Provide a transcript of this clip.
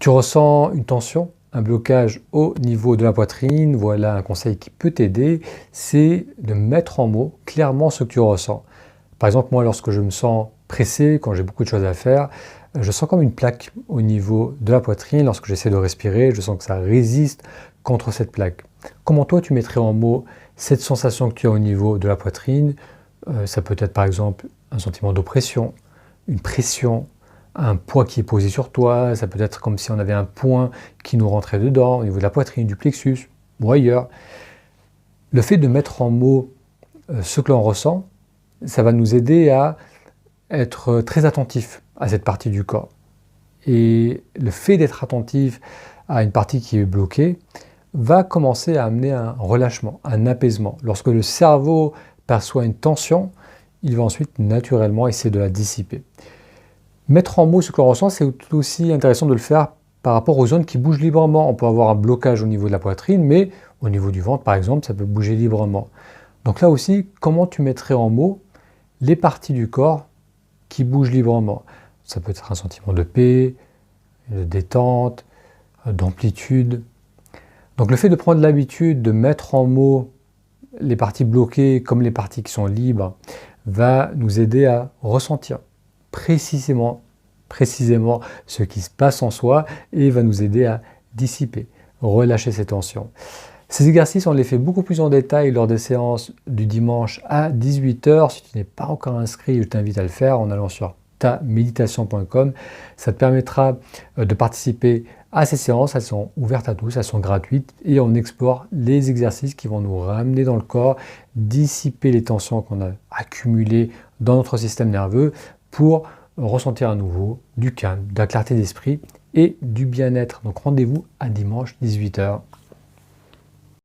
Tu ressens une tension, un blocage au niveau de la poitrine, voilà un conseil qui peut t'aider, c'est de mettre en mots clairement ce que tu ressens. Par exemple, moi, lorsque je me sens pressé, quand j'ai beaucoup de choses à faire, je sens comme une plaque au niveau de la poitrine. Lorsque j'essaie de respirer, je sens que ça résiste contre cette plaque. Comment toi, tu mettrais en mots cette sensation que tu as au niveau de la poitrine? Ça peut être par exemple un sentiment d'oppression, une pression, un poids qui est posé sur toi, ça peut être comme si on avait un point qui nous rentrait dedans, au niveau de la poitrine, du plexus, ou ailleurs. Le fait de mettre en mots ce que l'on ressent, ça va nous aider à être très attentif à cette partie du corps. Et le fait d'être attentif à une partie qui est bloquée va commencer à amener un relâchement, un apaisement. Lorsque le cerveau perçoit une tension, il va ensuite naturellement essayer de la dissiper. Mettre en mots ce que l'on ressent, c'est aussi intéressant de le faire par rapport aux zones qui bougent librement. On peut avoir un blocage au niveau de la poitrine, mais au niveau du ventre, par exemple, ça peut bouger librement. Donc là aussi, comment tu mettrais en mots les parties du corps qui bougent librement? Ça peut être un sentiment de paix, de détente, d'amplitude. Donc le fait de prendre l'habitude de mettre en mots les parties bloquées comme les parties qui sont libres va nous aider à ressentir précisément ce qui se passe en soi et va nous aider à dissiper, relâcher ces tensions. Ces exercices, on les fait beaucoup plus en détail lors des séances du dimanche à 18 h. Si tu n'es pas encore inscrit, je t'invite à le faire en allant sur taméditation.com. Ça te permettra de participer à ces séances. Elles sont ouvertes à tous, elles sont gratuites et on explore les exercices qui vont nous ramener dans le corps, dissiper les tensions qu'on a accumulées dans notre système nerveux pour ressentir à nouveau du calme, de la clarté d'esprit et du bien-être. Donc rendez-vous à dimanche 18 h.